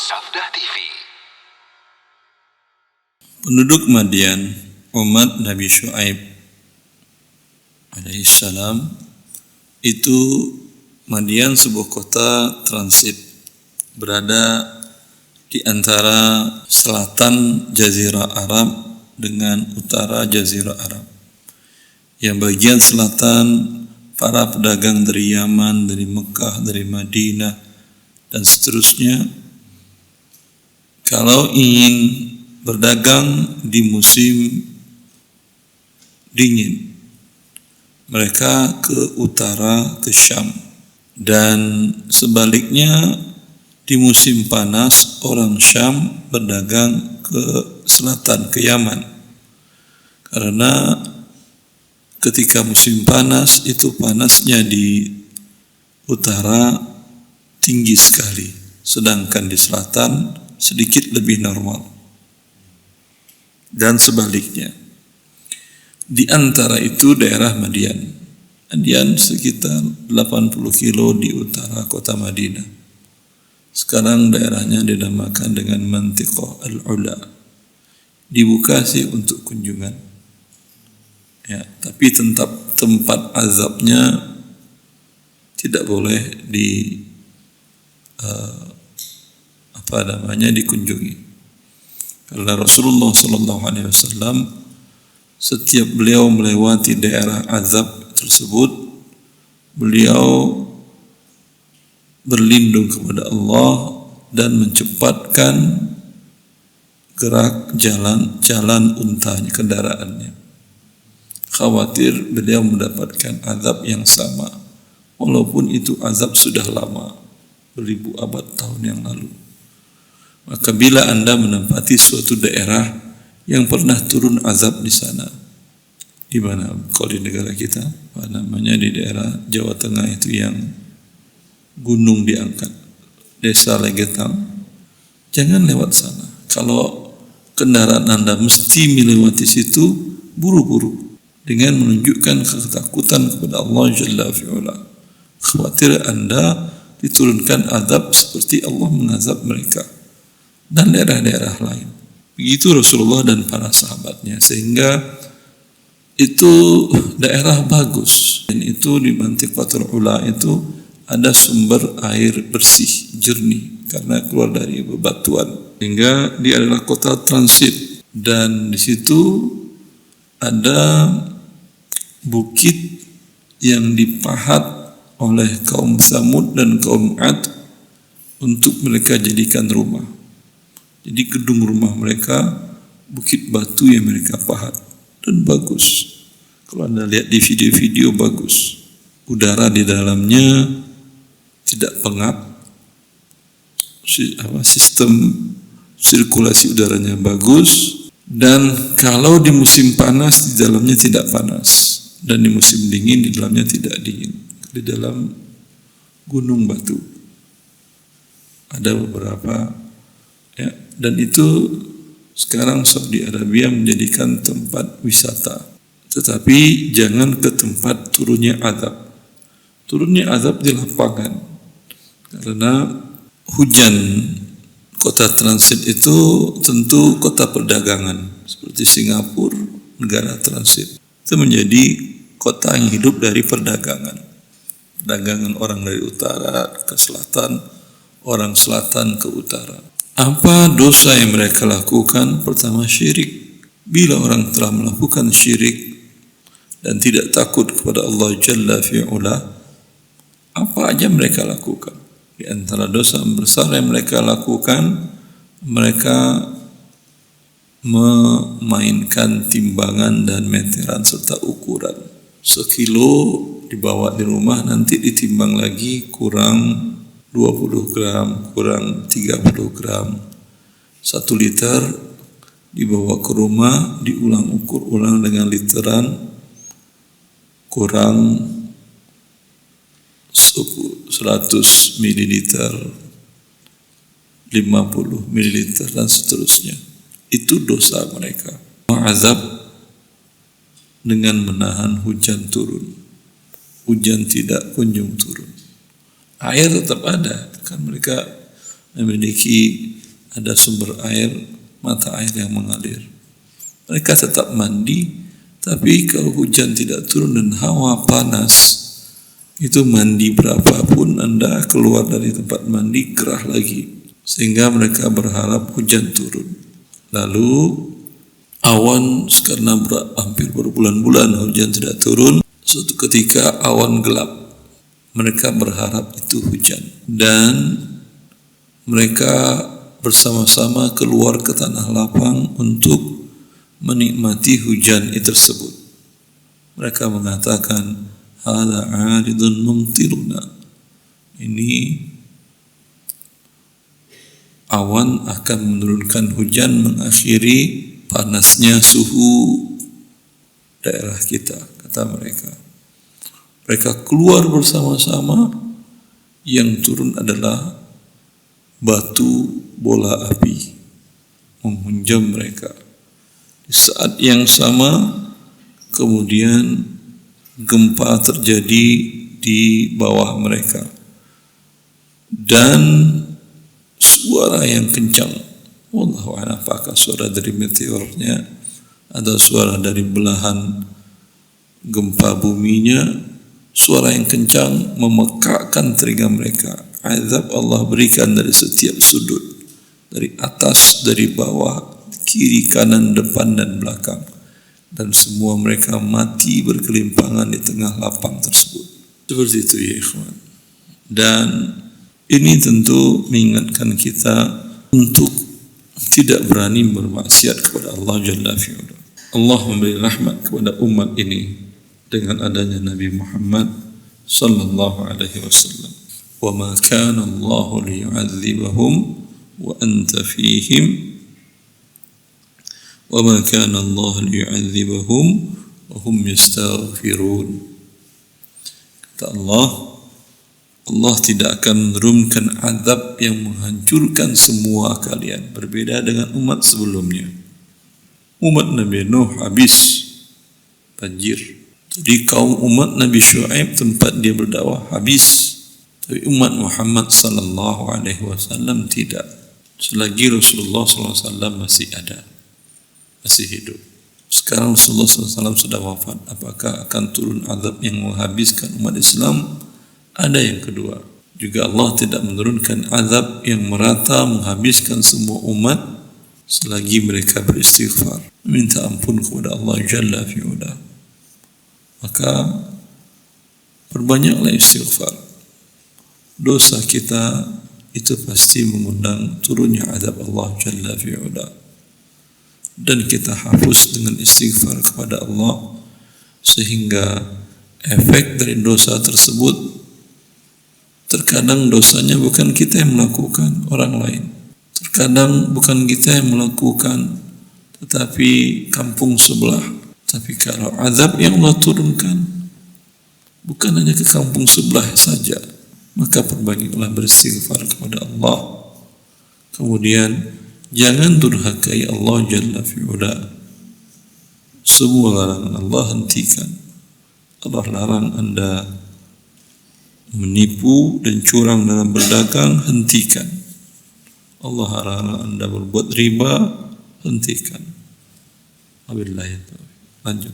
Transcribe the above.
Sabda TV. Penduduk Madian, umat Nabi Syuaib alaihissalam, itu Madian sebuah kota transit berada di antara selatan Jazirah Arab dengan utara Jazirah Arab. Yang bagian selatan para pedagang dari Yaman, dari Mekah, dari Madinah dan seterusnya, kalau ingin berdagang di musim dingin, mereka ke utara, ke Syam. Dan sebaliknya, di musim panas, orang Syam berdagang ke selatan, ke Yaman. Karena ketika musim panas, itu panasnya di utara tinggi sekali, sedangkan di selatan sedikit lebih normal. Dan sebaliknya, di antara itu daerah Madian. Madian sekitar 80 kilo di utara kota Madinah. Sekarang daerahnya dinamakan dengan Mantiqah Al-Ula. Dibuka sih untuk kunjungan. Ya, tapi tempat azabnya tidak boleh dikunjungi. Karena Rasulullah SAW setiap beliau melewati daerah azab tersebut, beliau berlindung kepada Allah dan mencepatkan gerak jalan untanya, kendaraannya. Khawatir beliau mendapatkan azab yang sama, walaupun itu azab sudah lama, beribu abad tahun yang lalu. Maka bila Anda menempati suatu daerah yang pernah turun azab di sana, di mana? Kalau di negara kita, apa namanya, di daerah Jawa Tengah itu yang gunung diangkat, desa Legetang, jangan lewat sana. Kalau kendaraan Anda mesti melewati situ, buru-buru dengan menunjukkan ketakutan kepada Allah Jalla fi'ula. Khawatir Anda diturunkan azab seperti Allah mengazab mereka dan daerah-daerah lain. Begitu Rasulullah dan para sahabatnya, sehingga itu daerah bagus. Dan itu di Mantiqatul Ula itu ada sumber air bersih, jernih, karena keluar dari bebatuan. Sehingga dia adalah kota transit, dan di situ ada bukit yang dipahat oleh kaum Tsamud dan kaum Ad untuk mereka jadikan rumah. Jadi gedung rumah mereka bukit batu yang mereka pahat dan bagus. Kalau Anda lihat di video-video, bagus. Udara di dalamnya tidak pengap. Sistem sirkulasi udaranya bagus. Dan kalau di musim panas, di dalamnya tidak panas. Dan di musim dingin, di dalamnya tidak dingin. Di dalam gunung batu. Ada beberapa, ya, dan itu sekarang Saudi Arabia menjadikan tempat wisata. Tetapi jangan ke tempat turunnya azab. Turunnya azab di lapangan. Karena hujan kota transit itu tentu kota perdagangan. Seperti Singapura, negara transit. Itu menjadi kota yang hidup dari perdagangan. Perdagangan orang dari utara ke selatan, orang selatan ke utara. Apa dosa yang mereka lakukan? Pertama, syirik. Bila orang telah melakukan syirik dan tidak takut kepada Allah Jalla fi'ula, apa aja mereka lakukan? Di antara dosa besar yang mereka lakukan, mereka memainkan timbangan dan meteran serta ukuran. Sekilo dibawa di rumah, nanti ditimbang lagi, kurang 20 gram, kurang 30 gram. 1 liter dibawa ke rumah, diulang ukur ulang dengan literan, kurang 100 mililiter, 50 mililiter dan seterusnya. Itu dosa mereka. Azab dengan menahan hujan turun. Hujan tidak kunjung turun. Air tetap ada, kan mereka memiliki ada sumber air, mata air yang mengalir. Mereka tetap mandi, tapi kalau hujan tidak turun dan hawa panas, itu mandi berapapun Anda keluar dari tempat mandi gerah lagi. Sehingga mereka berharap hujan turun. Lalu awan karena hampir berbulan-bulan hujan tidak turun. Suatu ketika awan gelap. Mereka berharap itu hujan. Dan mereka bersama-sama keluar ke tanah lapang untuk menikmati hujan itu tersebut. Mereka mengatakan, "Hadza 'aridun mumtiruna." Ini awan akan menurunkan hujan, mengakhiri panasnya suhu daerah kita, kata mereka. Mereka keluar bersama-sama, yang turun adalah batu bola api menghunjam mereka. Di saat yang sama kemudian gempa terjadi di bawah mereka dan suara yang kencang. Wallahu a'lam, apakah suara dari meteornya atau suara dari belahan gempa buminya. Suara yang kencang memekakkan telinga mereka. Azab Allah berikan dari setiap sudut, dari atas, dari bawah, kiri, kanan, depan dan belakang, dan semua mereka mati berkelimpangan di tengah lapang tersebut. Seperti itu ya ikhwan. Dan ini tentu mengingatkan kita untuk tidak berani bermaksiat kepada Allah Jalla fi'ala. Allah memberi rahmat kepada umat ini dengan adanya Nabi Muhammad sallallahu alaihi wasallam. Wa ma kana Allah liyu'adzibahum wa anta fihim wa ma kana Allah liyu'adzibahum wa hum yastaghfirun. Kata Allah tidak akan menurunkan azab yang menghancurkan semua kalian, berbeda dengan umat sebelumnya. Umat Nabi Nuh habis banjir. Jadi kaum umat Nabi Syuaib tempat dia berdakwah habis. Tapi umat Muhammad sallallahu alaihi wasallam tidak. Selagi Rasulullah sallallahu alaihi wasallam masih ada, masih hidup. Sekarang Rasulullah sallallahu alaihi wasallam sudah wafat. Apakah akan turun azab yang menghabiskan umat Islam? Ada yang kedua. Juga Allah tidak menurunkan azab yang merata menghabiskan semua umat selagi mereka beristighfar, minta ampun kepada Allah Jalla fi'ala. Maka perbanyaklah istighfar. Dosa kita itu pasti mengundang turunnya azab Allah Jalla fi'ala. Dan kita hapus dengan istighfar kepada Allah, sehingga efek dari dosa tersebut, terkadang dosanya bukan kita yang melakukan, orang lain. Terkadang bukan kita yang melakukan, tetapi kampung sebelah. Tapi kalau azab yang Allah turunkan bukan hanya ke kampung sebelah saja, maka perbanyaklah beristighfar kepada Allah. Kemudian jangan durhakai Allah Jalla fi'ala. Semua larangan Allah hentikan. Allah larang Anda menipu dan curang dalam berdagang, hentikan. Allah larang Anda berbuat riba, hentikan. Wabillahi taufiq. Lanjut.